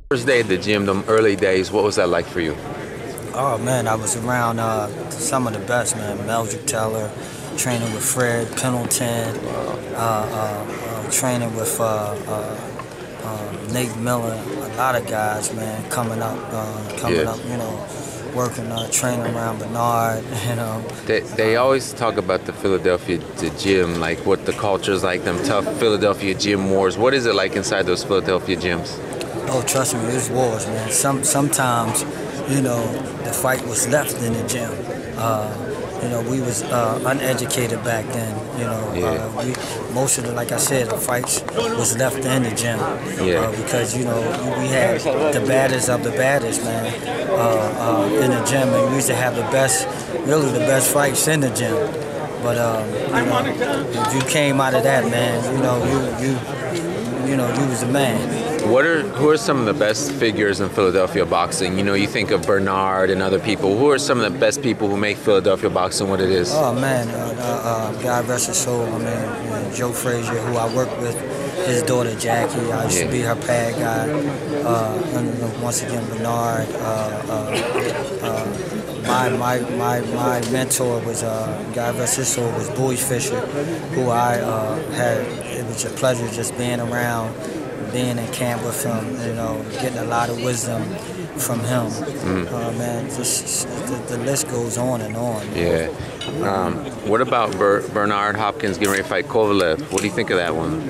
First day at the gym, the early days, what was that like for you? Oh man, I was around some of the best, man. Meldrick Taylor, training with Fred Pendleton, training with Nate Miller. A lot of guys, man, coming up, you know, working, training around Bernard, you know. They always talk about the gym, like what the culture's like, them tough Philadelphia gym wars. What is it like inside those Philadelphia gyms? Oh, trust me, it's wars, man. Sometimes, you know, the fight was left in the gym. You know, we was uneducated back then. You know, most of the, like I said, the fights was left in the gym. Because you know we had the baddest of the baddest, man, in the gym, and we used to have the best, really the best fights in the gym. But you know, if you came out of that, man, you know you was the man. Who are some of the best figures in Philadelphia boxing? You know, you think of Bernard and other people. Who are some of the best people who make Philadelphia boxing what it is? Oh man, God rest his soul. I mean, Joe Frazier, who I worked with, his daughter Jackie. I used to be her pad guy. And once again, Bernard. My mentor was God rest his soul was Bowie Fisher, who I had. It was a pleasure just being around. Being in camp with him, you know, getting a lot of wisdom from him. Man, just the list goes on and on. Yeah. What about Bernard Hopkins getting ready to fight Kovalev? What do you think of that one?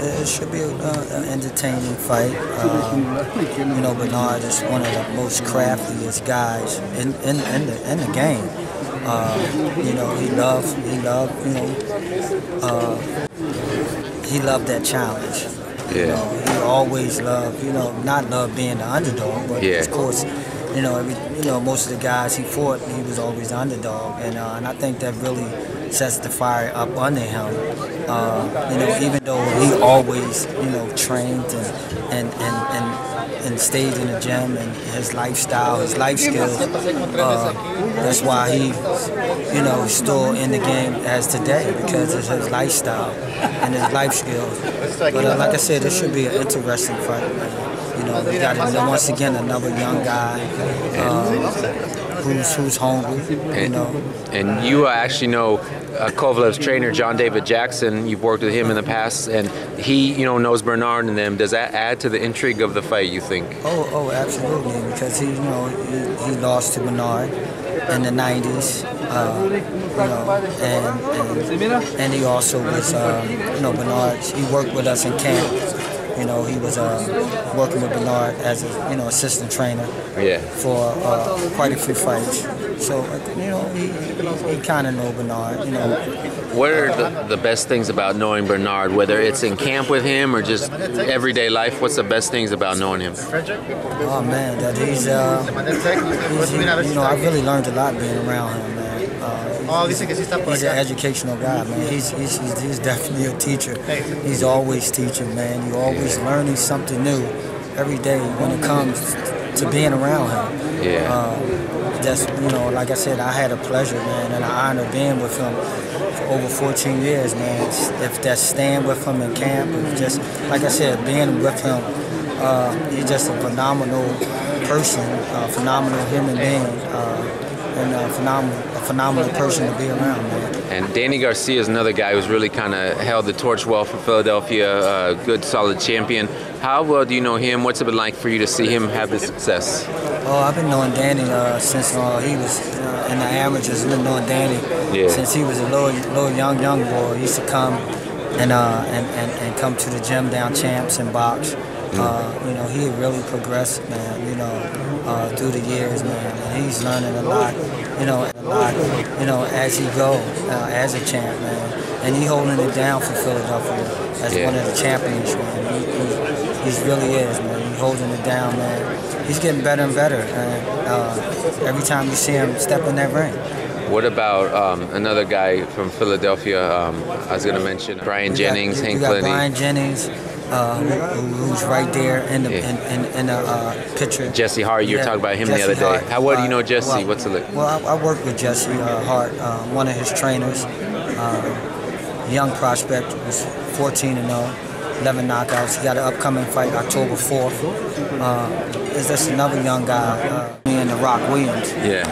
It should be an entertaining fight. You know, Bernard is one of the most craftiest guys in the game. You know, he loved, you know, he loved that challenge. You know, he always loved, you know, not love being the underdog, but of course, you know, most of the guys he fought, he was always the underdog, and I think that really sets the fire up under him. You know, even though he always, you know, trained and stayed in the gym, and his lifestyle, his life skills, that's why he, you know, is still in the game as today, because of his lifestyle and his life skills. But like I said, it should be an interesting fight. You know, we got once again another young guy who's hungry. You know. And you actually know Kovalev's trainer, John David Jackson. You've worked with him in the past, and he, you know, knows Bernard and them. Does that add to the intrigue of the fight, you think? Oh, absolutely. Because he lost to Bernard in the '90s. You know, and he also was, you know, Bernard. He worked with us in camp. You know, he was working with Bernard as a, you know, assistant trainer for quite a few fights. So, you know, he kind of know Bernard, you know. What are the best things about knowing Bernard, whether it's in camp with him or just everyday life? What's the best things about knowing him? Oh, man, that he's you know, I really learned a lot being around him, man. He's an educational guy, man. He's definitely a teacher. He's always teaching, man. You're always learning something new every day when it comes to being around him. That's, you know, like I said, I had a pleasure, man, and an honor being with him for over 14 years, man. If that's staying with him in camp, just like I said, being with him, he's just a phenomenal person, a phenomenal human being, and a phenomenal person to be around, man. And Danny Garcia is another guy who's really kind of held the torch well for Philadelphia, a good, solid champion. How well do you know him? What's it been like for you to see him have this success? Oh, I've been knowing Danny since he was in the amateurs. I've been knowing Danny since he was a little young boy. He used to come and come to the gym down Champs and box. You know, he really progressed, man, you know, through the years, man. And he's learning a lot, you know, as he goes, as a champ, man. And he holding it down for Philadelphia as one of the champions, man. He really is, man. He's holding it down, man. He's getting better and better, and every time you see him step in that ring. What about another guy from Philadelphia? I was going to mention Brian Jennings, Hank Lenny. Brian Jennings. Who's right there in the picture. Jesse Hart, you were talking about him the other day. How well do you know Jesse? What's it like? Well, I worked with Jesse Hart, one of his trainers, young prospect, was 14-0. 11 knockouts. He got an upcoming fight October 4th. Is this another young guy? In the Rock Williams. Yeah.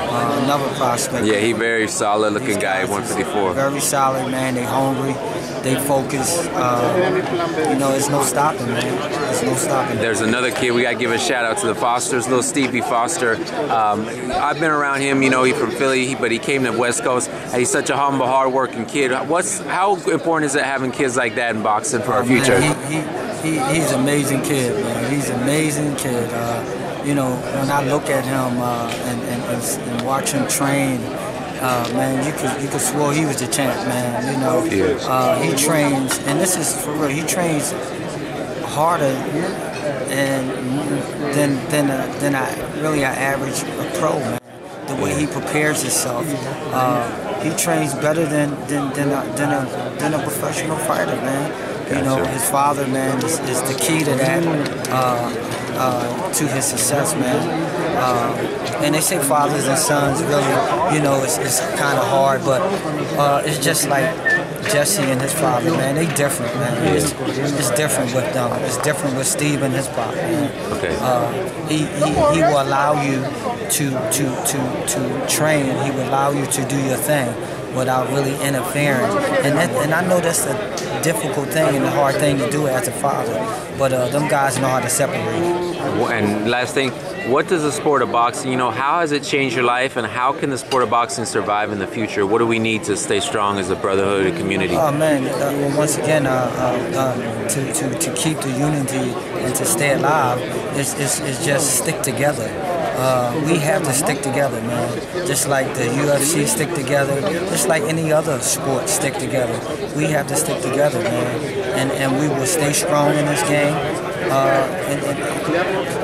Another prospect. Yeah, he very solid looking guy at 154. Very solid, man. They hungry. They focus. There's no stopping, man. There's no stopping. There's another kid. We got to give a shout out to the Fosters, little Stevie Foster. I've been around him. He's from Philly, but he came to West Coast. And he's such a humble, hard-working kid. How important is it having kids like that in boxing for our future? He's an amazing kid, man. He's an amazing kid. When I look at him and watch him train, man, you could swear he was the champ, man. He trains, and this is for real. He trains harder than an average pro, man. The way he prepares himself, he trains better than a professional fighter, man. Gotcha. His father, man, is the key to that, to his success, man. And they say fathers and sons really, it's kind of hard, but it's just like Jesse and his father, man. They different, man. It's different with them. It's different with Steve and his father, man. Okay. He will allow you to train. He will allow you to do your thing without really interfering. And I know that's a difficult thing and a hard thing to do as a father, but them guys know how to separate. And last thing, what does the sport of boxing, how has it changed your life, and how can the sport of boxing survive in the future? What do we need to stay strong as a brotherhood and community? Oh man, once again, to keep the unity and to stay alive, it's just stick together. We have to stick together, man. Just like the UFC stick together, just like any other sport stick together. We have to stick together, man. And we will stay strong in this game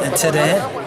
and to the end.